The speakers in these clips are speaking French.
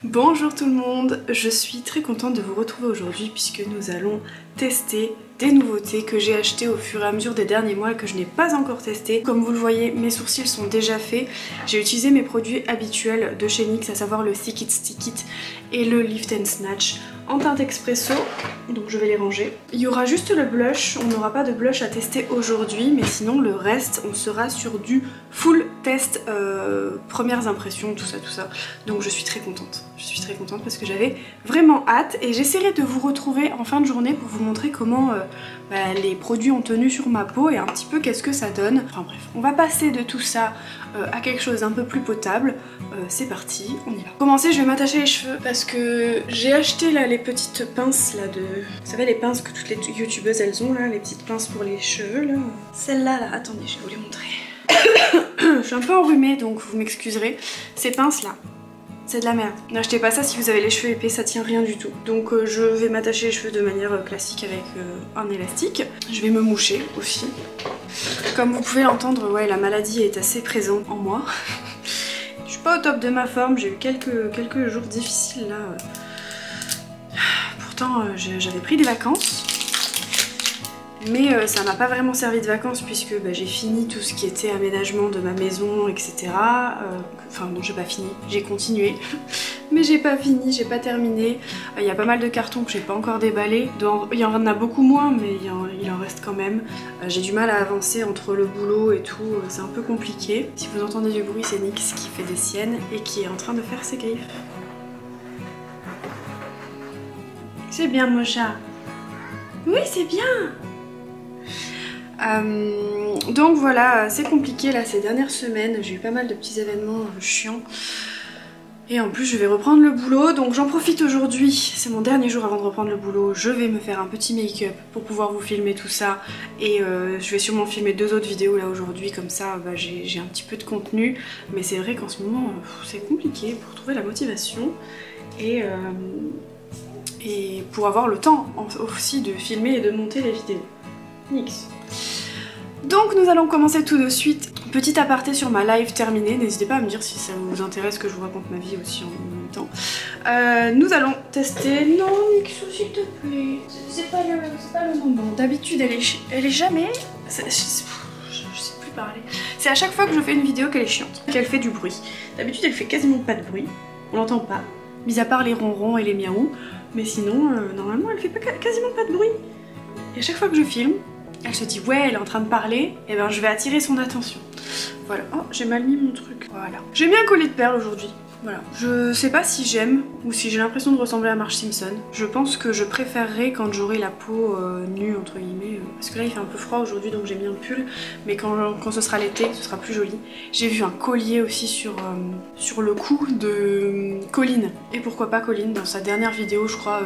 Bonjour tout le monde, je suis très contente de vous retrouver aujourd'hui puisque nous allons tester des nouveautés que j'ai achetées au fur et à mesure des derniers mois et que je n'ai pas encore testé. Comme vous le voyez, mes sourcils sont déjà faits. J'ai utilisé mes produits habituels de chez NYX, à savoir le Thick It Stick It et le Lift and Snatch en teinte expresso, donc je vais les ranger. Il y aura juste le blush, on n'aura pas de blush à tester aujourd'hui, mais sinon le reste, on sera sur du full test, premières impressions, tout ça. Donc je suis très contente. Je suis très contente parce que j'avais vraiment hâte et j'essaierai de vous retrouver en fin de journée pour vous montrer comment les produits ont tenu sur ma peau et un petit peu qu'est-ce que ça donne. Enfin bref, on va passer de tout ça à quelque chose d'un peu plus potable. C'est parti, on y va. Pour commencer, je vais m'attacher les cheveux parce que j'ai acheté là les petites pinces là de... Vous savez les pinces que toutes les youtubeuses elles ont là, les petites pinces pour les cheveux là. Celle-là là, attendez, je vais vous les montrer. Je suis un peu enrhumée donc vous m'excuserez. Ces pinces là, c'est de la merde. N'achetez pas ça si vous avez les cheveux épais, ça tient rien du tout. Donc je vais m'attacher les cheveux de manière classique avec un élastique. Je vais me moucher aussi. Comme vous pouvez l'entendre, ouais, la maladie est assez présente en moi. Je suis pas au top de ma forme, j'ai eu quelques jours difficiles là. Pourtant j'avais pris des vacances. Mais ça m'a pas vraiment servi de vacances puisque j'ai fini tout ce qui était aménagement de ma maison, etc. Enfin non, j'ai pas fini, j'ai continué. Mais j'ai pas fini, j'ai pas terminé. Il y a pas mal de cartons que j'ai pas encore déballés. Il y en a beaucoup moins, mais il en reste quand même. J'ai du mal à avancer entre le boulot et tout, c'est un peu compliqué. Si vous entendez du bruit, c'est NYX qui fait des siennes et qui est en train de faire ses griffes. C'est bien mon chat. Oui, c'est bien. Donc voilà, c'est compliqué là ces dernières semaines, j'ai eu pas mal de petits événements chiants. Et en plus je vais reprendre le boulot, donc j'en profite aujourd'hui, c'est mon dernier jour avant de reprendre le boulot. Je vais me faire un petit make-up pour pouvoir vous filmer tout ça. Et je vais sûrement filmer 2 autres vidéos là aujourd'hui, comme ça j'ai un petit peu de contenu. Mais c'est vrai qu'en ce moment c'est compliqué pour trouver la motivation. Et pour avoir le temps aussi de filmer et de monter les vidéos. NYX. Donc nous allons commencer tout de suite. Petit aparté sur ma live terminée, n'hésitez pas à me dire si ça vous intéresse que je vous raconte ma vie aussi en même temps. Nous allons tester... Non NYX, s'il te plaît, c'est pas le moment. D'habitude elle est jamais... Je sais plus parler. C'est à chaque fois que je fais une vidéo qu'elle est chiante, qu'elle fait du bruit. D'habitude elle fait quasiment pas de bruit, on l'entend pas, mis à part les ronrons et les miaou. Mais sinon, normalement elle fait quasiment pas de bruit. Et à chaque fois que je filme, elle se dit ouais elle est en train de parler, et ben je vais attirer son attention. Voilà, oh j'ai mal mis mon truc. Voilà. J'ai mis un collier de perles aujourd'hui. Voilà. Je sais pas si j'aime ou si j'ai l'impression de ressembler à Marge Simpson. Je pense que je préférerais quand j'aurai la peau nue entre guillemets. Parce que là il fait un peu froid aujourd'hui donc j'ai mis un pull. Mais quand ce sera l'été, ce sera plus joli. J'ai vu un collier aussi sur le cou de Colline. Et pourquoi pas Colline, dans sa dernière vidéo je crois,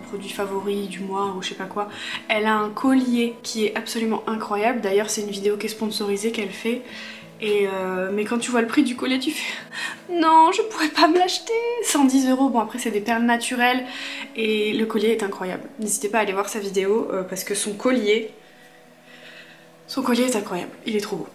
produit favori du mois ou je sais pas quoi. Elle a un collier qui est absolument incroyable. D'ailleurs c'est une vidéo qui est sponsorisée qu'elle fait. Mais quand tu vois le prix du collier tu fais non je pourrais pas me l'acheter, 110 €. Bon après c'est des perles naturelles et le collier est incroyable. N'hésitez pas à aller voir sa vidéo parce que son collier est incroyable, il est trop beau.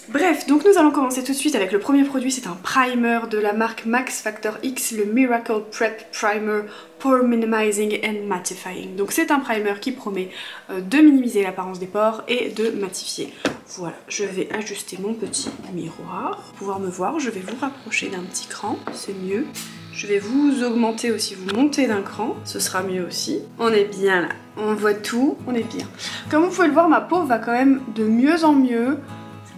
Bref, donc nous allons commencer tout de suite avec le premier produit, c'est un primer de la marque Max Factor X, le Miracle Prep Primer Pore Minimizing and Mattifying. Donc c'est un primer qui promet de minimiser l'apparence des pores et de matifier. Voilà, je vais ajuster mon petit miroir pour pouvoir me voir. Je vais vous rapprocher d'un petit cran, c'est mieux. Je vais vous augmenter aussi, vous monter d'un cran, ce sera mieux aussi. On est bien là, on voit tout, on est bien. Comme vous pouvez le voir, ma peau va quand même de mieux en mieux.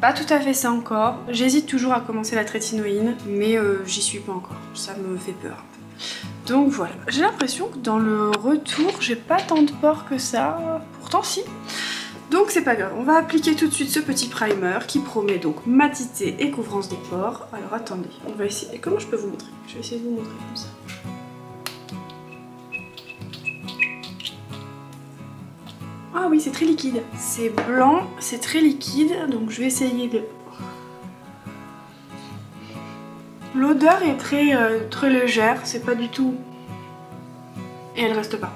Pas tout à fait ça encore, j'hésite toujours à commencer la trétinoïne, mais j'y suis pas encore, ça me fait peur un peu. Donc voilà, j'ai l'impression que dans le retour, j'ai pas tant de pores que ça, pourtant si. Donc c'est pas grave, on va appliquer tout de suite ce petit primer qui promet donc matité et couvrance des pores. Alors attendez, on va essayer, comment je peux vous montrer? Je vais essayer de vous montrer comme ça. Ah oui, c'est très liquide. C'est blanc, c'est très liquide, donc je vais essayer de... L'odeur est très légère, c'est pas du tout... Et elle reste pas.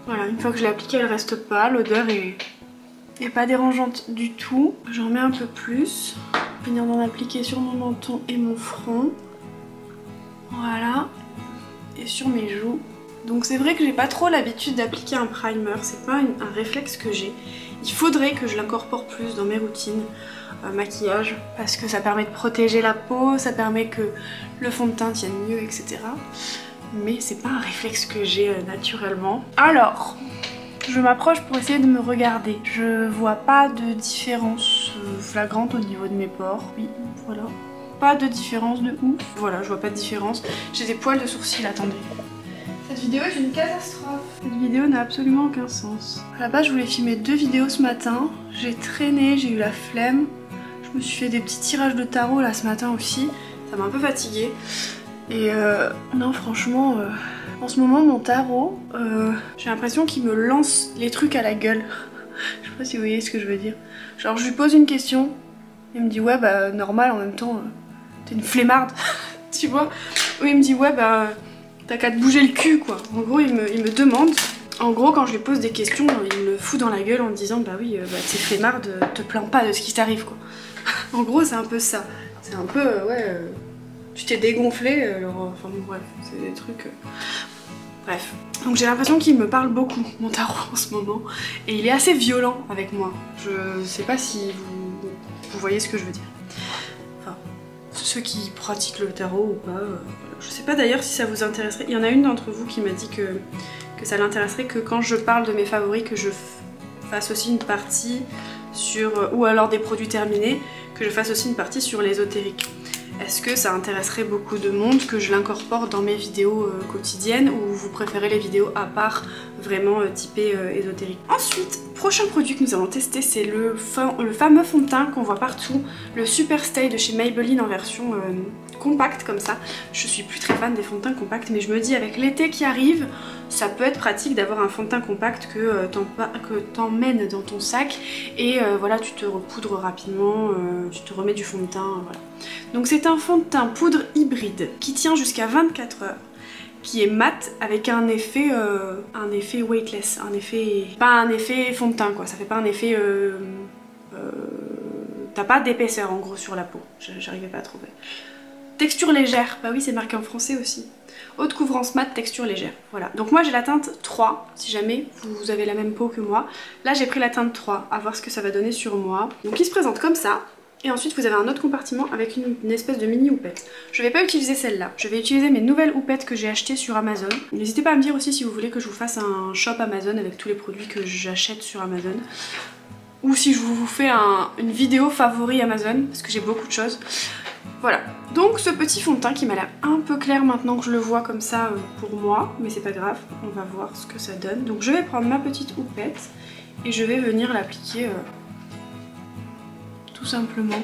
Voilà, une fois que je l'ai appliquée, elle reste pas. L'odeur est pas dérangeante du tout. J'en mets un peu plus. Venir d'en appliquer sur mon menton et mon front. Voilà. et sur mes joues. Donc c'est vrai que j'ai pas trop l'habitude d'appliquer un primer, c'est pas un réflexe que j'ai. Il faudrait que je l'incorpore plus dans mes routines maquillage parce que ça permet de protéger la peau, ça permet que le fond de teint tienne mieux, etc. Mais c'est pas un réflexe que j'ai naturellement. Alors, je m'approche pour essayer de me regarder. Je vois pas de différence flagrante au niveau de mes pores. Oui, voilà. Pas de différence de ouf. Voilà, je vois pas de différence. J'ai des poils de sourcils, attendez. Cette vidéo est une catastrophe. Cette vidéo n'a absolument aucun sens. À la base, je voulais filmer 2 vidéos ce matin. J'ai traîné, j'ai eu la flemme. Je me suis fait des petits tirages de tarot là ce matin aussi. Ça m'a un peu fatiguée. Et non, franchement, en ce moment, mon tarot, j'ai l'impression qu'il me lance les trucs à la gueule. Je sais pas si vous voyez ce que je veux dire. Genre, je lui pose une question, il me dit ouais, bah normal, en même temps, t'es une flemmarde, tu vois. Ou il me dit ouais, bah t'as qu'à te bouger le cul, quoi. En gros, il me demande. En gros, quand je lui pose des questions, il me fout dans la gueule en me disant bah oui, bah t'es flemmarde, te plains pas de ce qui t'arrive, quoi. En gros, c'est un peu ça. C'est un peu, ouais, tu t'es dégonflé, alors, enfin bon, bref, c'est des trucs... Bref. Donc j'ai l'impression qu'il me parle beaucoup, mon tarot, en ce moment. Et il est assez violent avec moi. Je sais pas si vous voyez ce que je veux dire. Enfin, ceux qui pratiquent le tarot ou pas. Je sais pas d'ailleurs si ça vous intéresserait. Il y en a une d'entre vous qui m'a dit que ça l'intéresserait que quand je parle de mes favoris, que je fasse aussi une partie sur... ou alors des produits terminés, que je fasse aussi une partie sur l'ésotérique. Est-ce que ça intéresserait beaucoup de monde que je l'incorpore dans mes vidéos quotidiennes ou vous préférez les vidéos à part vraiment typées ésotériques? Ensuite, prochain produit que nous allons tester, c'est le fameux fond de teint qu'on voit partout, le Super Stay de chez Maybelline en version compacte comme ça. Je suis plus très fan des fonds de teint compacts, mais je me dis avec l'été qui arrive, ça peut être pratique d'avoir un fond de teint compact que t'emmènes dans ton sac et voilà, tu te repoudres rapidement, tu te remets du fond de teint, voilà. Donc c'est un fond de teint poudre hybride qui tient jusqu'à 24 heures, qui est mat avec un effet weightless, pas un effet fond de teint quoi, ça fait pas un effet... t'as pas d'épaisseur en gros sur la peau, j'arrivais pas à trouver. Texture légère, bah oui c'est marqué en français aussi. Haute couvrance mat, texture légère, voilà. Donc moi j'ai la teinte 3, si jamais vous avez la même peau que moi. Là j'ai pris la teinte 3, à voir ce que ça va donner sur moi. Donc il se présente comme ça. Et ensuite vous avez un autre compartiment avec une espèce de mini houppette. Je vais pas utiliser celle-là, je vais utiliser mes nouvelles houpettes que j'ai achetées sur Amazon. N'hésitez pas à me dire aussi si vous voulez que je vous fasse un shop Amazon avec tous les produits que j'achète sur Amazon. Ou si je vous fais une vidéo favori Amazon, parce que j'ai beaucoup de choses. Voilà, donc ce petit fond de teint qui m'a l'air un peu clair maintenant que je le vois comme ça pour moi, mais c'est pas grave, on va voir ce que ça donne. Donc je vais prendre ma petite houppette et je vais venir l'appliquer tout simplement.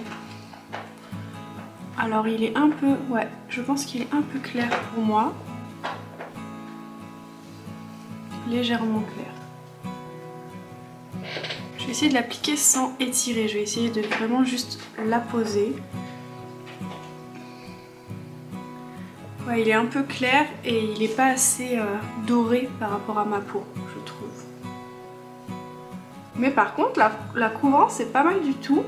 Alors il est un peu, ouais, je pense qu'il est un peu clair pour moi. Légèrement clair. Je vais essayer de l'appliquer sans étirer, je vais essayer de vraiment juste la poser. Ouais, il est un peu clair et il n'est pas assez doré par rapport à ma peau, je trouve. Mais par contre, la couvrance c'est pas mal du tout.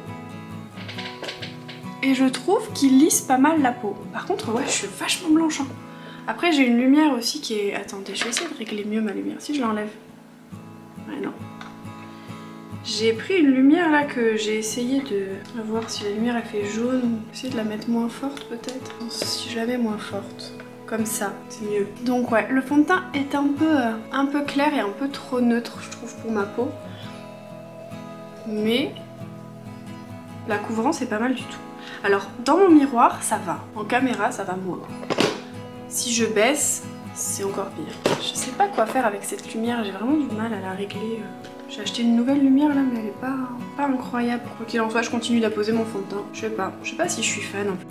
Et je trouve qu'il lisse pas mal la peau. Par contre, ouais, je suis vachement blanche. Hein. Après, j'ai une lumière aussi qui est... Attendez, je vais essayer de régler mieux ma lumière. Si je l'enlève. Ouais, non. J'ai pris une lumière là que j'ai essayé de voir si la lumière elle fait jaune. Essayer de la mettre moins forte peut-être. Si je la mets moins forte. Comme ça, c'est mieux. Donc ouais, le fond de teint est un peu clair et un peu trop neutre, je trouve, pour ma peau. Mais la couvrance est pas mal du tout. Alors, dans mon miroir, ça va. En caméra, ça va moins. Si je baisse, c'est encore pire. Je sais pas quoi faire avec cette lumière, j'ai vraiment du mal à la régler. J'ai acheté une nouvelle lumière là, mais elle est pas incroyable. Quoi qu'il en soit, je continue d'apposer mon fond de teint. Je sais pas si je suis fan en fait.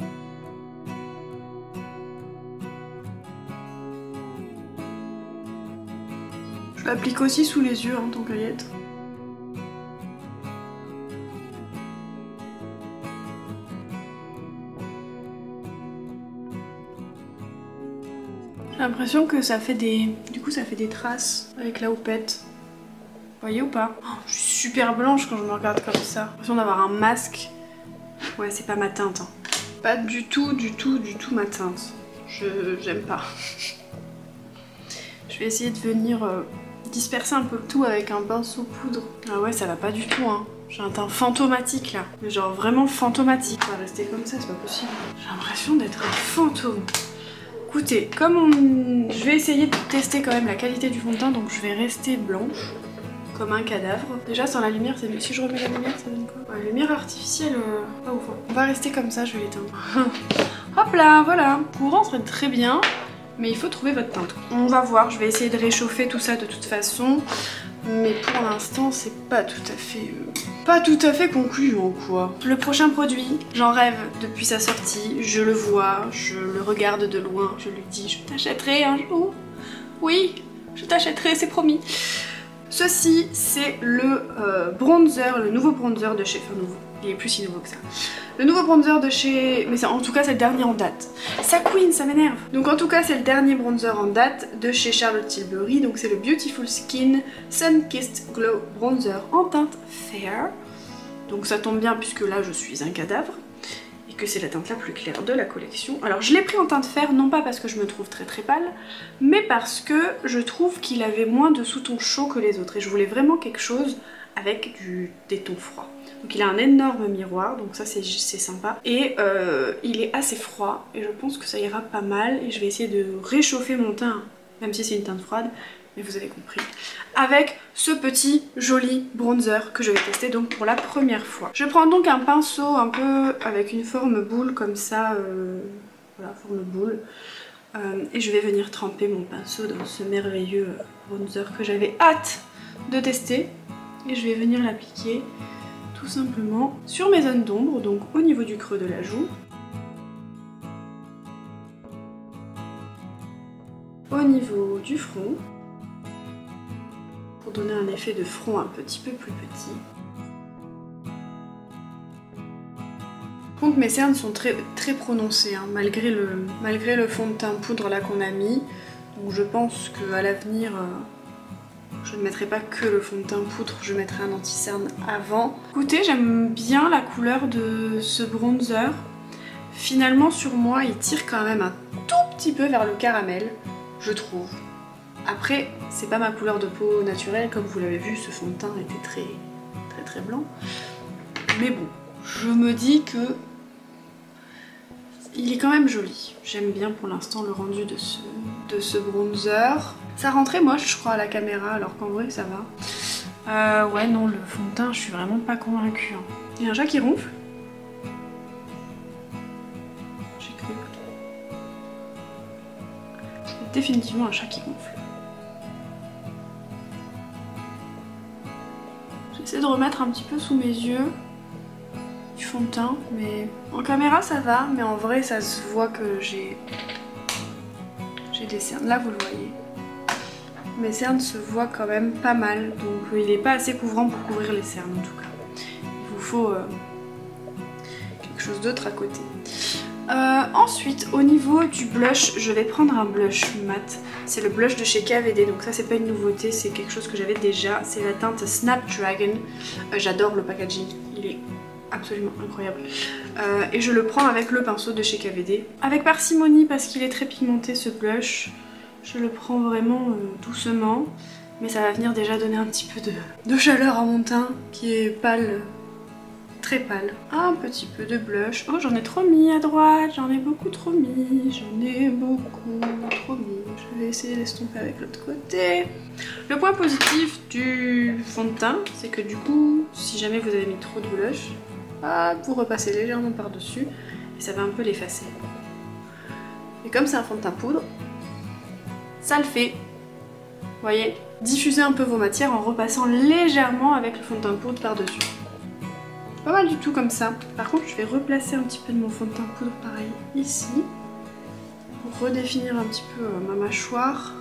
Je l'applique aussi sous les yeux, hein, tant qu'à y être. J'ai l'impression que ça fait des... Du coup ça fait des traces avec la houppette. Vous voyez ou pas? Oh, je suis super blanche quand je me regarde comme ça. J'ai l'impression d'avoir un masque. Ouais, c'est pas ma teinte. Hein. Pas du tout ma teinte. J'aime pas. vais essayer de venir disperser un peu le tout avec un pinceau poudre. Ah ouais, ça va pas du tout, hein. J'ai un teint fantomatique là, mais genre vraiment fantomatique. On va rester comme ça, c'est pas possible. J'ai l'impression d'être un fantôme. Écoutez, je vais essayer de tester quand même la qualité du fond de teint, donc je vais rester blanche, comme un cadavre. Déjà sans la lumière, c'est mieux. Si je remets la lumière, ça donne quoi? Ouais, lumière artificielle, pas ouf. On va rester comme ça, je vais l'éteindre. Hop là, voilà. Courant serait très bien, mais il faut trouver votre teinte. On va voir, je vais essayer de réchauffer tout ça de toute façon. Mais pour l'instant, c'est pas tout à fait concluant quoi. Le prochain produit, j'en rêve depuis sa sortie, je le vois, je le regarde de loin, je lui dis je t'achèterai un jour. Oui, je t'achèterai, c'est promis. Ceci, c'est le bronzer, le nouveau bronzer de chez... Enfin nouveau, il est plus si nouveau que ça. Le nouveau bronzer de chez... Mais en tout cas, c'est le dernier en date. Ça queen, ça m'énerve. Donc en tout cas, c'est le dernier bronzer en date de chez Charlotte Tilbury. Donc c'est le Beautiful Skin Sun Kissed Glow Bronzer en teinte Fair. Donc ça tombe bien puisque là, je suis un cadavre. Et que c'est la teinte la plus claire de la collection. Alors je l'ai pris en teinte Fair, non pas parce que je me trouve très pâle, mais parce que je trouve qu'il avait moins de sous-tons chauds que les autres. Et je voulais vraiment quelque chose avec des tons froids. Donc il a un énorme miroir, donc ça c'est sympa. Et il est assez froid et je pense que ça ira pas mal. Et je vais essayer de réchauffer mon teint, même si c'est une teinte froide, mais vous avez compris. Avec ce petit joli bronzer que je vais tester donc pour la première fois. Je prends donc un pinceau un peu avec une forme boule comme ça, voilà, forme boule. Et je vais venir tremper mon pinceau dans ce merveilleux bronzer que j'avais hâte de tester. Et je vais venir l'appliquer tout simplement sur mes zones d'ombre, donc au niveau du creux de la joue, au niveau du front, pour donner un effet de front un petit peu plus petit. Par contre mes cernes sont très prononcées, hein, malgré le fond de teint poudre là qu'on a mis, donc je pense qu'à l'avenir... je ne mettrai pas que le fond de teint poudre, je mettrai un anti-cerne avant. Écoutez, j'aime bien la couleur de ce bronzer. Finalement, sur moi, il tire quand même un tout petit peu vers le caramel, je trouve. Après, c'est pas ma couleur de peau naturelle, comme vous l'avez vu, ce fond de teint était très blanc. Mais bon, je me dis que il est quand même joli. J'aime bien pour l'instant le rendu de ce bronzer. Ça rentrait moche je crois à la caméra alors qu'en vrai ça va. Ouais non, le fond de teint je suis vraiment pas convaincue. Hein. Il y a un chat qui ronfle. J'ai cru. C'est définitivement un chat qui ronfle. J'essaie de remettre un petit peu sous mes yeux du fond de teint, mais en caméra ça va, mais en vrai ça se voit que j'ai des cernes. Là vous le voyez. Mes cernes se voient quand même pas mal, donc il n'est pas assez couvrant pour couvrir les cernes en tout cas. Il vous faut quelque chose d'autre à côté. Ensuite, au niveau du blush, je vais prendre un blush mat. C'est le blush de chez KVD, donc ça c'est pas une nouveauté, c'est quelque chose que j'avais déjà. C'est la teinte Snapdragon. J'adore le packaging, il est absolument incroyable. Et je le prends avec le pinceau de chez KVD. Avec parcimonie parce qu'il est très pigmenté ce blush. Je le prends vraiment doucement, mais ça va venir déjà donner un petit peu de chaleur à mon teint qui est pâle, très pâle. Un petit peu de blush. Oh, j'en ai trop mis à droite, j'en ai beaucoup trop mis, j'en ai beaucoup trop mis. Je vais essayer d'estomper avec l'autre côté. Le point positif du fond de teint, c'est que du coup, si jamais vous avez mis trop de blush, vous repassez légèrement par-dessus et ça va un peu l'effacer. Et comme c'est un fond de teint poudre, ça le fait. Vous voyez, diffusez un peu vos matières en repassant légèrement avec le fond de teint poudre par-dessus. Pas mal du tout comme ça. Par contre, je vais replacer un petit peu de mon fond de teint poudre pareil ici. Pour redéfinir un petit peu ma mâchoire.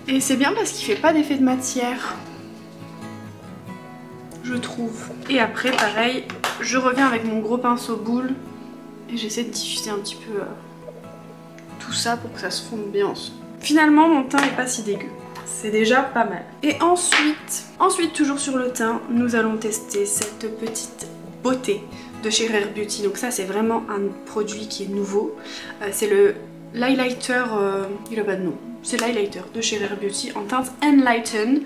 Et c'est bien parce qu'il fait pas d'effet de matière. Je trouve. Et après, pareil, je reviens avec mon gros pinceau boule. Et j'essaie de diffuser un petit peu... tout ça pour que ça se fonde bien ensemble. Finalement mon teint n'est pas si dégueu, c'est déjà pas mal. Et ensuite toujours sur le teint, nous allons tester cette petite beauté de chez Rare Beauty. Donc ça c'est vraiment un produit qui est nouveau, c'est le l'highlighter, il a pas de nom, c'est l'highlighter de chez Rare Beauty en teinte Enlighten.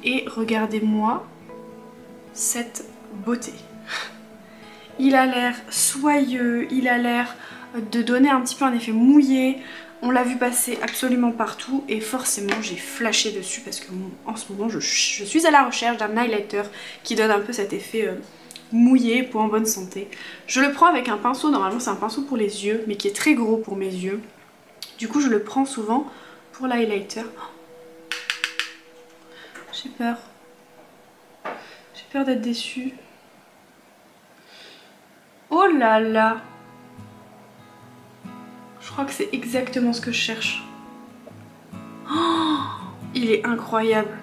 Et regardez-moi cette beauté. Il a l'air soyeux, il a l'air de donner un petit peu un effet mouillé. On l'a vu passer absolument partout et forcément j'ai flashé dessus parce que en ce moment je suis à la recherche d'un highlighter qui donne un peu cet effet mouillé, peau en bonne santé. Je le prends avec un pinceau, normalement c'est un pinceau pour les yeux mais qui est très gros pour mes yeux. Du coup je le prends souvent pour l'highlighter. J'ai peur. J'ai peur d'être déçue. Oh là là! Je crois que c'est exactement ce que je cherche. Oh, il est incroyable.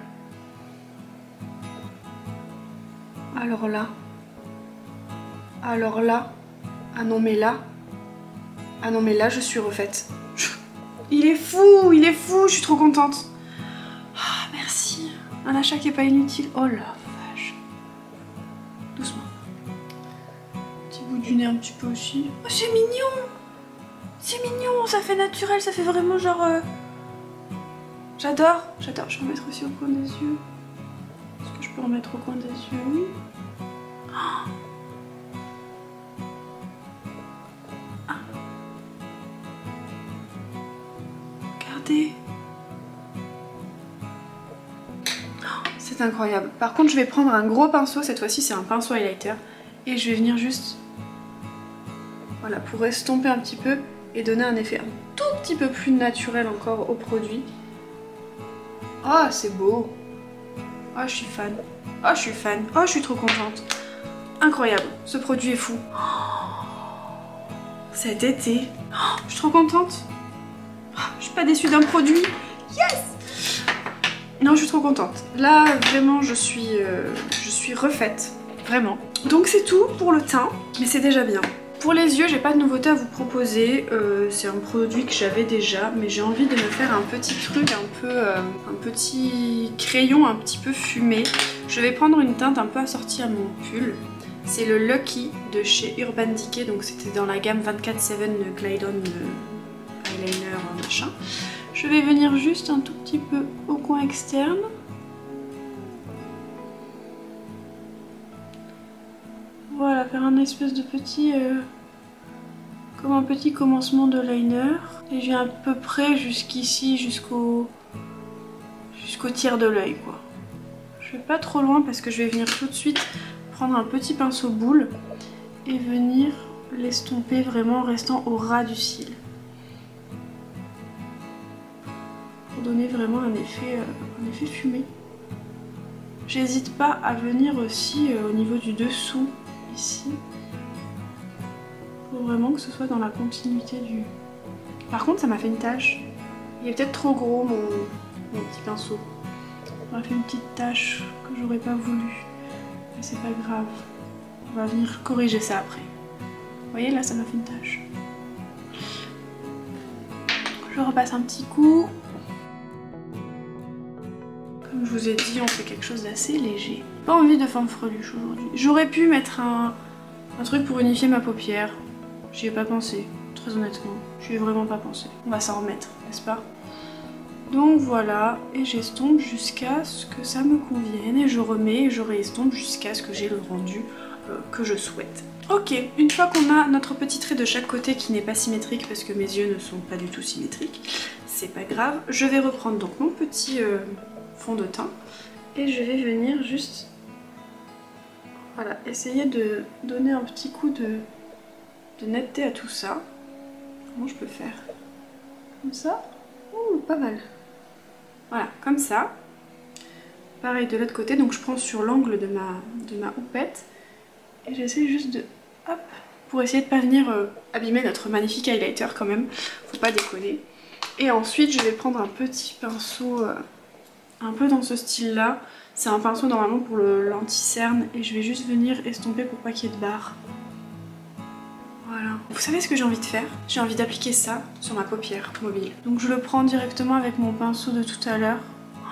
Alors là. Alors là. Ah non mais là. Ah non mais là je suis refaite. Il est fou, je suis trop contente. Ah merci. Un achat qui est pas inutile. Oh la vache. Doucement. Petit bout du nez un petit peu aussi. Oh c'est mignon. C'est mignon, ça fait naturel, ça fait vraiment genre... J'adore, j'adore. Je vais en mettre aussi au coin des yeux. Est-ce que je peux en mettre au coin des yeux? Oui. Oh. Ah. Regardez. Oh, c'est incroyable. Par contre, je vais prendre un gros pinceau. Cette fois-ci, c'est un pinceau highlighter. Et je vais venir juste... Voilà, pour estomper un petit peu. Et donner un effet un tout petit peu plus naturel encore au produit. Oh c'est beau. Oh je suis fan. Oh je suis fan. Oh je suis trop contente. Incroyable. Ce produit est fou. Oh, cet été. Oh, je suis trop contente. Oh, je suis pas déçue d'un produit. Yes. Non je suis trop contente. Là vraiment je suis refaite. Vraiment. Donc c'est tout pour le teint. Mais c'est déjà bien. Pour les yeux, j'ai pas de nouveauté à vous proposer, c'est un produit que j'avais déjà, mais j'ai envie de me faire un petit truc un petit crayon un petit peu fumé. Je vais prendre une teinte un peu assortie à mon pull. C'est le Lucky de chez Urban Decay, donc c'était dans la gamme 24/7 Glide On Eyeliner machin. Je vais venir juste un tout petit peu au coin externe. Voilà, faire un espèce de petit... comme un petit commencement de liner. Et j'ai à peu près jusqu'ici, jusqu'au tiers de l'œil quoi. Je vais pas trop loin parce que je vais venir tout de suite prendre un petit pinceau boule et venir l'estomper vraiment en restant au ras du cil. Pour donner vraiment un effet fumé. J'hésite pas à venir aussi au niveau du dessous. Ici, pour vraiment que ce soit dans la continuité du... Par contre ça m'a fait une tache, il est peut-être trop gros mon petit pinceau, ça m'a fait une petite tache que j'aurais pas voulu, mais c'est pas grave, on va venir corriger ça après. Vous voyez là ça m'a fait une tache. Je repasse un petit coup. Comme je vous ai dit, on fait quelque chose d'assez léger. Pas envie de fanfreluche aujourd'hui. J'aurais pu mettre un truc pour unifier ma paupière. J'y ai pas pensé, très honnêtement. J'y ai vraiment pas pensé. On va s'en remettre, n'est-ce pas? Donc voilà, et j'estompe jusqu'à ce que ça me convienne. Et je remets et je réestompe jusqu'à ce que j'ai le rendu que je souhaite. Ok, une fois qu'on a notre petit trait de chaque côté qui n'est pas symétrique parce que mes yeux ne sont pas du tout symétriques, c'est pas grave. Je vais reprendre donc mon petit... fond de teint et je vais venir juste voilà, essayer de donner un petit coup de netteté à tout ça. Comment je peux faire? Comme ça? Ouh, pas mal. Voilà, comme ça. Pareil de l'autre côté, donc je prends sur l'angle de ma houppette et j'essaie juste de... hop, pour essayer de pas venir abîmer notre magnifique highlighter quand même, faut pas déconner. Et ensuite je vais prendre un petit pinceau... un peu dans ce style là, c'est un pinceau normalement pour l'anti-cerne et je vais juste venir estomper pour pas qu'il y ait de barres. Voilà. Vous savez ce que j'ai envie de faire? J'ai envie d'appliquer ça sur ma paupière mobile. Donc je le prends directement avec mon pinceau de tout à l'heure.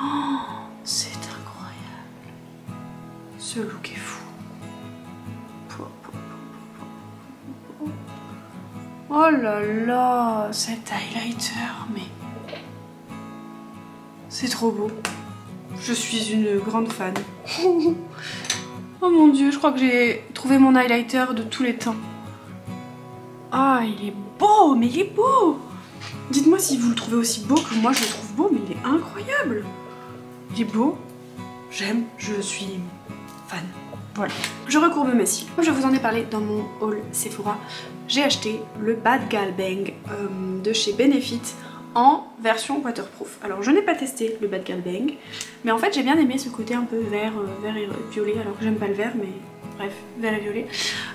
Oh, c'est incroyable. Ce look est fou. Oh Oh là là, cet highlighter, mais c'est trop beau. Je suis une grande fan. Oh mon dieu, je crois que j'ai trouvé mon highlighter de tous les temps. Ah, il est beau, mais il est beau. Dites-moi si vous le trouvez aussi beau que moi je le trouve beau, mais il est incroyable. Il est beau, j'aime, je suis fan. Voilà. Je recourbe mes cils. Comme je vous en ai parlé dans mon haul Sephora, j'ai acheté le Bad Gal Bang de chez Benefit en version waterproof. Alors je n'ai pas testé le Bad Gal Bang, mais en fait j'ai bien aimé ce côté un peu vert, vert et violet, alors que j'aime pas le vert, mais bref, vert et violet.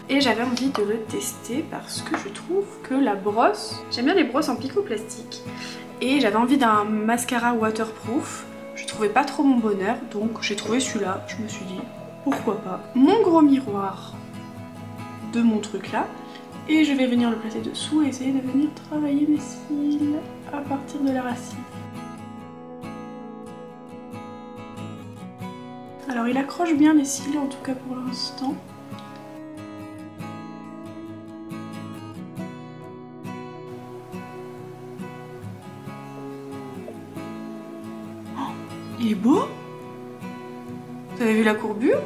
Et j'avais envie de le tester parce que je trouve que la brosse, j'aime bien les brosses en picot plastique, et j'avais envie d'un mascara waterproof. Je trouvais pas trop mon bonheur, donc j'ai trouvé celui-là, je me suis dit pourquoi pas. Mon gros miroir de mon truc là, et je vais venir le placer dessous et essayer de venir travailler mes cils à partir de la racine. Alors il accroche bien les cils, en tout cas pour l'instant. Oh, il est beau! Vous avez vu la courbure?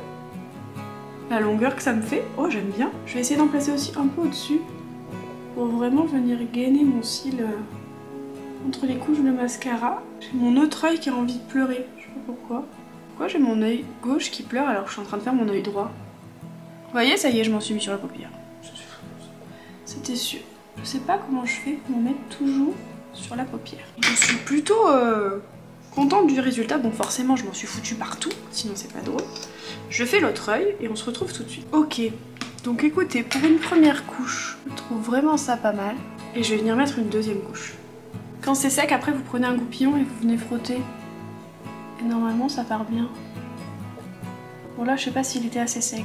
La longueur que ça me fait? Oh, j'aime bien. Je vais essayer d'en placer aussi un peu au-dessus pour vraiment venir gainer mon cil entre les couches de mascara. J'ai mon autre œil qui a envie de pleurer, je sais pas pourquoi. Pourquoi j'ai mon œil gauche qui pleure alors que je suis en train de faire mon œil droit? Vous voyez, ça y est, je m'en suis mis sur la paupière. C'était sûr. Je sais pas comment je fais pour m'en mettre toujours sur la paupière. Je suis plutôt contente du résultat. Bon, forcément, je m'en suis foutue partout, sinon c'est pas drôle. Je fais l'autre œil et on se retrouve tout de suite. Ok, donc écoutez, pour une première couche, je trouve vraiment ça pas mal. Et je vais venir mettre une deuxième couche. Quand c'est sec, après vous prenez un goupillon et vous venez frotter. Et normalement ça part bien. Bon là je sais pas s'il était assez sec.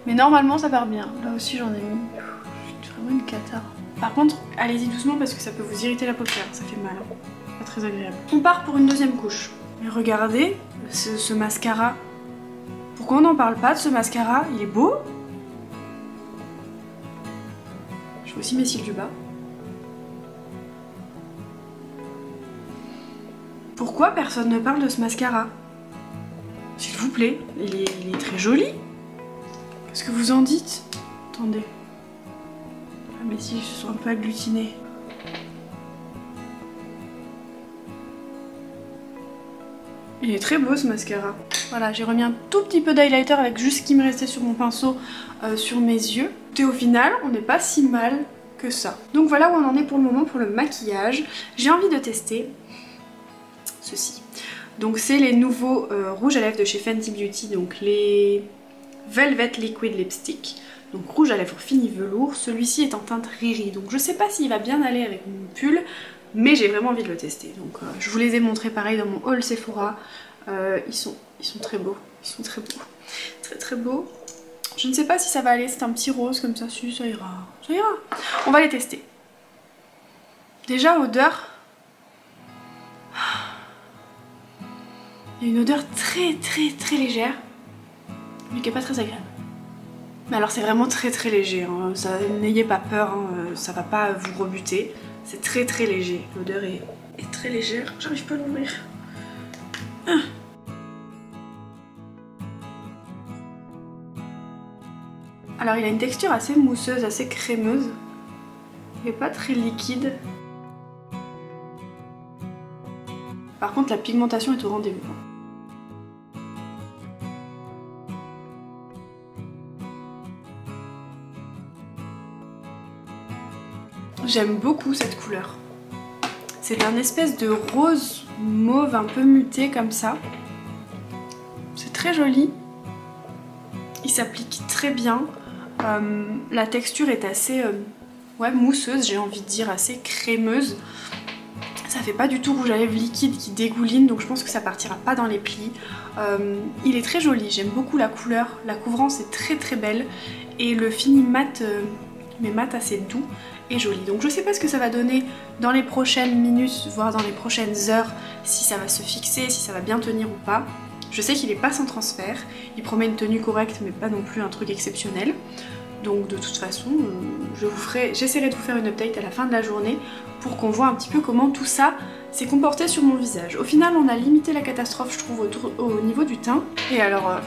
Mais normalement ça part bien. Là aussi j'en ai mis. Je suis vraiment une cata. Par contre, allez-y doucement parce que ça peut vous irriter la paupière, ça fait mal. Pas très agréable. On part pour une deuxième couche. Mais regardez ce mascara. Pourquoi on n'en parle pas de ce mascara? Il est beau. Je fais aussi mes cils du bas. Pourquoi personne ne parle de ce mascara? S'il vous plaît, il est très joli. Qu'est-ce que vous en dites? Attendez. Ah, mes cils se sont un peu agglutinés. Il est très beau ce mascara. Voilà, j'ai remis un tout petit peu d'highlighter avec juste ce qui me restait sur mon pinceau sur mes yeux. Et au final, on n'est pas si mal que ça. Donc voilà où on en est pour le moment pour le maquillage. J'ai envie de tester ceci. Donc c'est les nouveaux rouges à lèvres de chez Fenty Beauty, donc les Velvet Liquid Lipstick. Donc rouge à lèvres fini velours. Celui-ci est en teinte Riri, donc je sais pas s'il va bien aller avec mon pull, mais j'ai vraiment envie de le tester. Donc je vous les ai montrés pareil dans mon haul Sephora. Ils sont très beaux, ils sont très beaux, très très beaux. Je ne sais pas si ça va aller, c'est un petit rose comme ça, si ça ira, ça ira. On va les tester. Déjà odeur, il y a une odeur très légère, mais qui n'est pas très agréable. Mais alors c'est vraiment très léger, hein. N'ayez pas peur, hein. Ça va pas vous rebuter, c'est très léger. L'odeur est très légère, j'arrive pas à l'ouvrir. Ah. Alors il a une texture assez mousseuse, assez crémeuse. Il n'est pas très liquide. Par contre la pigmentation est au rendez-vous. J'aime beaucoup cette couleur. C'est un espèce de rose mauve un peu muté comme ça. C'est très joli. Il s'applique très bien. La texture est assez ouais, mousseuse, j'ai envie de dire, assez crémeuse. Ça fait pas du tout rouge à lèvres liquide qui dégouline, donc je pense que ça partira pas dans les plis. Il est très joli, j'aime beaucoup la couleur. La couvrance est très belle et le fini mat, mais mat assez doux et joli. Donc je sais pas ce que ça va donner dans les prochaines minutes, voire dans les prochaines heures, si ça va se fixer, si ça va bien tenir ou pas. Je sais qu'il est pas sans transfert, il promet une tenue correcte mais pas non plus un truc exceptionnel. Donc de toute façon, j'essaierai de vous faire une update à la fin de la journée pour qu'on voit un petit peu comment tout ça s'est comporté sur mon visage. Au final, on a limité la catastrophe, je trouve, au niveau du teint. Et alors,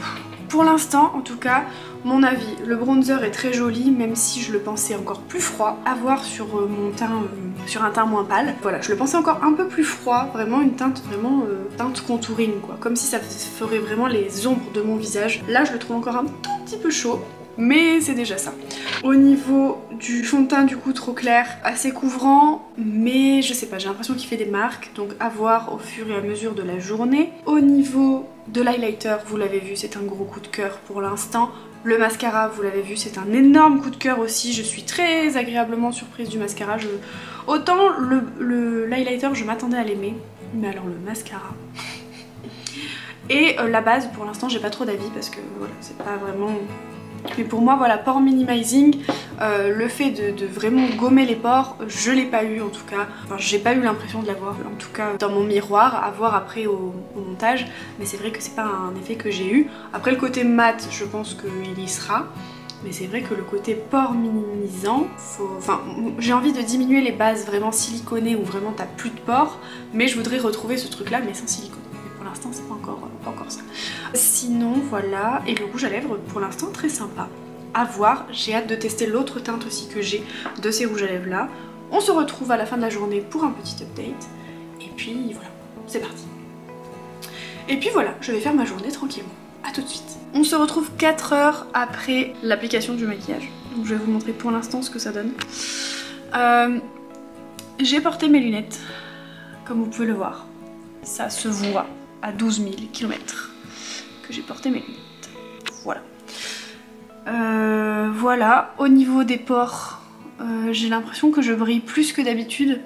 pour l'instant, en tout cas, mon avis, le bronzer est très joli, même si je le pensais encore plus froid à voir sur mon teint, sur un teint moins pâle. Voilà, je le pensais encore un peu plus froid, vraiment une teinte teinte contouring quoi, comme si ça ferait vraiment les ombres de mon visage. Là, je le trouve encore un tout petit peu chaud, mais c'est déjà ça. Au niveau du fond de teint, du coup, trop clair, assez couvrant, mais je sais pas, j'ai l'impression qu'il fait des marques, donc à voir au fur et à mesure de la journée. Au niveau de l'highlighter, vous l'avez vu, c'est un gros coup de cœur pour l'instant. Le mascara, vous l'avez vu, c'est un énorme coup de cœur aussi. Je suis très agréablement surprise du mascara. Autant l'highlighter, je m'attendais à l'aimer, mais alors le mascara... Et la base, pour l'instant, j'ai pas trop d'avis parce que voilà, c'est pas vraiment... Mais pour moi, voilà, pore minimizing, le fait de vraiment gommer les pores, je l'ai pas eu en tout cas. Enfin, j'ai pas eu l'impression de l'avoir, en tout cas dans mon miroir, à voir après au montage. Mais c'est vrai que c'est pas un effet que j'ai eu. Après le côté mat, je pense qu'il y sera. Mais c'est vrai que le côté pore minimisant, enfin, j'ai envie de diminuer les bases vraiment siliconées où vraiment t'as plus de pores. Mais je voudrais retrouver ce truc là, mais sans silicone. Pour l'instant c'est pas encore ça. Sinon voilà, et le rouge à lèvres pour l'instant très sympa. À voir, j'ai hâte de tester l'autre teinte aussi que j'ai de ces rouges à lèvres là. On se retrouve à la fin de la journée pour un petit update. Et puis voilà, c'est parti. Et puis voilà, je vais faire ma journée tranquillement. A tout de suite. On se retrouve 4 heures après l'application du maquillage. Donc je vais vous montrer pour l'instant ce que ça donne. J'ai porté mes lunettes, comme vous pouvez le voir. Ça se voit à 12 000 km que j'ai porté mes lunettes. Voilà. Voilà, au niveau des pores, j'ai l'impression que je brille plus que d'habitude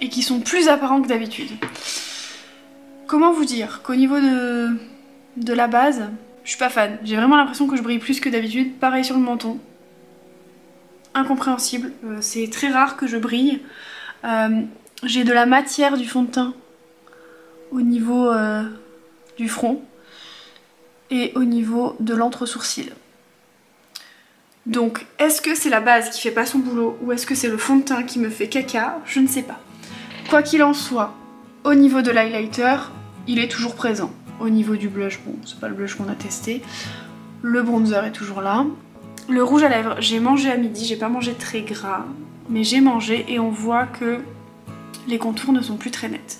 et qu'ils sont plus apparents que d'habitude. Comment vous dire qu'au niveau de la base, je suis pas fan. J'ai vraiment l'impression que je brille plus que d'habitude. Pareil sur le menton. Incompréhensible. C'est très rare que je brille. J'ai de la matière du fond de teint au niveau du front et au niveau de l'entre-sourcil. Donc est-ce que c'est la base qui fait pas son boulot ou est-ce que c'est le fond de teint qui me fait caca? Je ne sais pas. Quoi qu'il en soit, au niveau de l'highlighter, il est toujours présent. Au niveau du blush, bon c'est pas le blush qu'on a testé. Le bronzer est toujours là. Le rouge à lèvres, j'ai mangé à midi, j'ai pas mangé très gras, mais j'ai mangé et on voit que les contours ne sont plus très nets.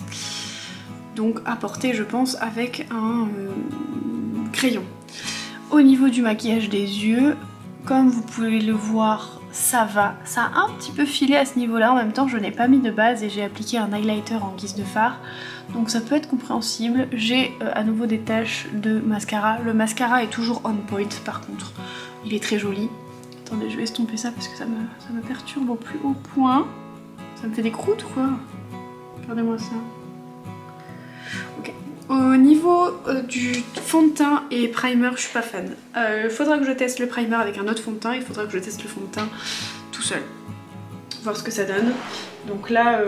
Donc à porter je pense avec un crayon. Au niveau du maquillage des yeux, comme vous pouvez le voir, ça va. Ça a un petit peu filé à ce niveau là, en même temps je n'ai pas mis de base et j'ai appliqué un highlighter en guise de fard. Donc ça peut être compréhensible. J'ai à nouveau des taches de mascara. Le mascara est toujours on point par contre. Il est très joli. Attendez, je vais estomper ça parce que ça me perturbe au plus haut point. Ça me fait des croûtes ou quoi? Regardez-moi ça. Ok. Au niveau du fond de teint et primer, je suis pas fan. Il faudra que je teste le primer avec un autre fond de teint. Il faudra que je teste le fond de teint tout seul. Voir ce que ça donne. Donc là,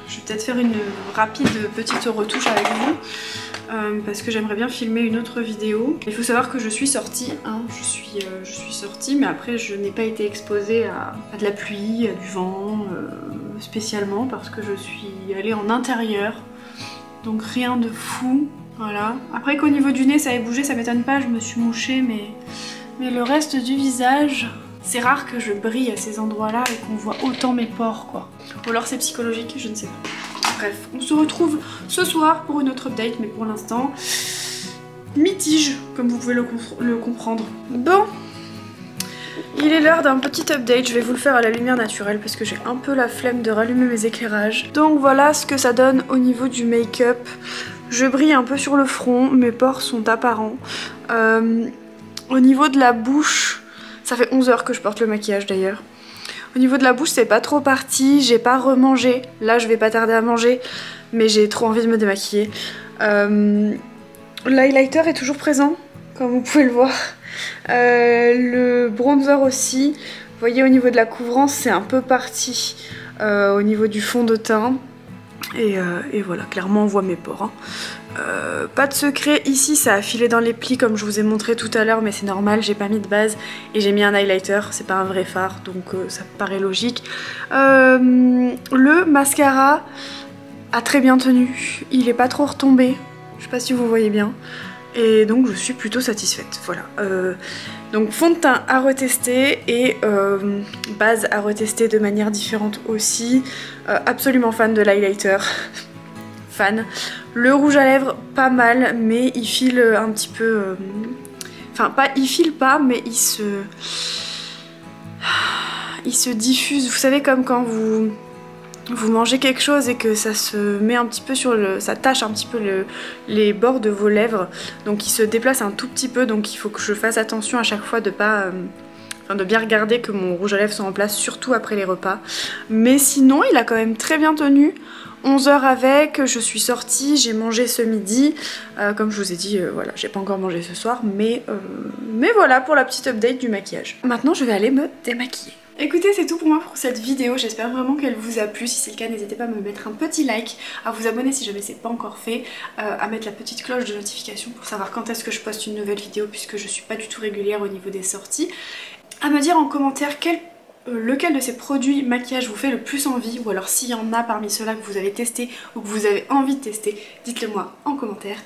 je vais peut-être faire une rapide petite retouche avec vous. Parce que j'aimerais bien filmer une autre vidéo. Il faut savoir que je suis sortie, hein, je suis sortie, mais après je n'ai pas été exposée à de la pluie, à du vent, spécialement parce que je suis allée en intérieur. Donc rien de fou, voilà. Après qu'au niveau du nez ça ait bougé, ça m'étonne pas, je me suis mouchée, mais le reste du visage, c'est rare que je brille à ces endroits-là et qu'on voit autant mes pores, quoi. Ou alors c'est psychologique, je ne sais pas. Bref, on se retrouve ce soir pour une autre update, mais pour l'instant, mitige, comme vous pouvez le comprendre. Bon, il est l'heure d'un petit update, je vais vous le faire à la lumière naturelle parce que j'ai un peu la flemme de rallumer mes éclairages. Donc voilà ce que ça donne au niveau du make-up. Je brille un peu sur le front, mes pores sont apparents. Au niveau de la bouche, ça fait 11 heures que je porte le maquillage d'ailleurs. Au niveau de la bouche, c'est pas trop parti, j'ai pas remangé. Là, je vais pas tarder à manger, mais j'ai trop envie de me démaquiller. L'highlighter est toujours présent, comme vous pouvez le voir. Le bronzer aussi. Vous voyez, au niveau de la couvrance, c'est un peu parti au niveau du fond de teint. Et voilà, clairement on voit mes pores. Hein. Pas de secret, ici ça a filé dans les plis comme je vous ai montré tout à l'heure, mais c'est normal, j'ai pas mis de base et j'ai mis un highlighter, c'est pas un vrai fard, donc ça me paraît logique. Le mascara a très bien tenu, il est pas trop retombé, je sais pas si vous voyez bien, et donc je suis plutôt satisfaite, voilà. Donc fond de teint à retester et base à retester de manière différente aussi. Absolument fan de l'highlighter, fan. Le rouge à lèvres pas mal, mais il file un petit peu... Enfin pas, il file pas, mais il se diffuse. Vous savez, comme quand vous mangez quelque chose et que ça se met un petit peu sur le... ça tâche un petit peu les bords de vos lèvres, donc il se déplace un tout petit peu, donc il faut que je fasse attention à chaque fois de pas... Enfin, de bien regarder que mon rouge à lèvres soit en place, surtout après les repas. Mais sinon, il a quand même très bien tenu. 11 h avec, je suis sortie, j'ai mangé ce midi. Comme je vous ai dit, voilà, j'ai pas encore mangé ce soir, mais voilà pour la petite update du maquillage. Maintenant, je vais aller me démaquiller. Écoutez, c'est tout pour moi pour cette vidéo, j'espère vraiment qu'elle vous a plu. Si c'est le cas, n'hésitez pas à me mettre un petit like, à vous abonner si jamais c'est pas encore fait, à mettre la petite cloche de notification pour savoir quand est-ce que je poste une nouvelle vidéo, puisque je suis pas du tout régulière au niveau des sorties. À me dire en commentaire lequel de ces produits maquillage vous fait le plus envie, ou alors s'il y en a parmi ceux-là que vous avez testé ou que vous avez envie de tester, dites-le moi en commentaire.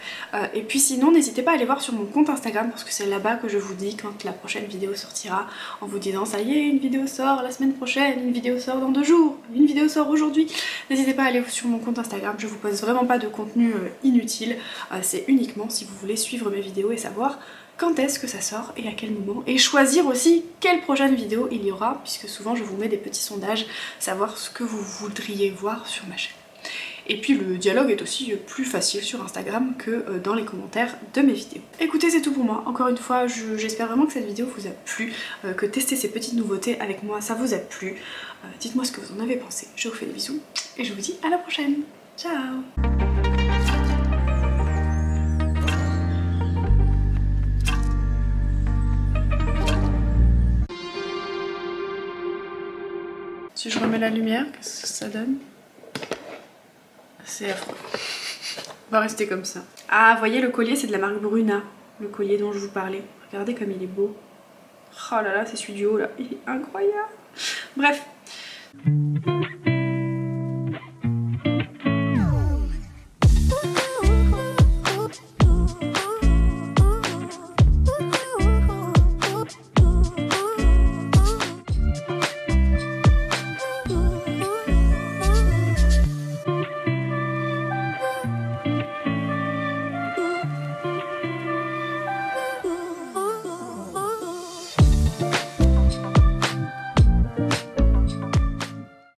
Et puis sinon, n'hésitez pas à aller voir sur mon compte Instagram, parce que c'est là-bas que je vous dis quand la prochaine vidéo sortira, en vous disant ça y est, une vidéo sort la semaine prochaine, une vidéo sort dans 2 jours, une vidéo sort aujourd'hui. N'hésitez pas à aller sur mon compte Instagram, je vous poste vraiment pas de contenu inutile, c'est uniquement si vous voulez suivre mes vidéos et savoir quand est-ce que ça sort et à quel moment, et choisir aussi quelle prochaine vidéo il y aura, puisque souvent je vous mets des petits sondages, savoir ce que vous voudriez voir sur ma chaîne. Et puis le dialogue est aussi plus facile sur Instagram que dans les commentaires de mes vidéos. Écoutez, c'est tout pour moi. Encore une fois, j'espère vraiment que cette vidéo vous a plu, que tester ces petites nouveautés avec moi ça vous a plu. Dites-moi ce que vous en avez pensé. Je vous fais des bisous et je vous dis à la prochaine. Ciao. Si je remets la lumière, qu'est-ce que ça donne? C'est affreux. On va rester comme ça. Ah, vous voyez, le collier, c'est de la marque Bruna. Le collier dont je vous parlais. Regardez comme il est beau. Oh là là, c'est celui du haut là. Il est incroyable. Bref.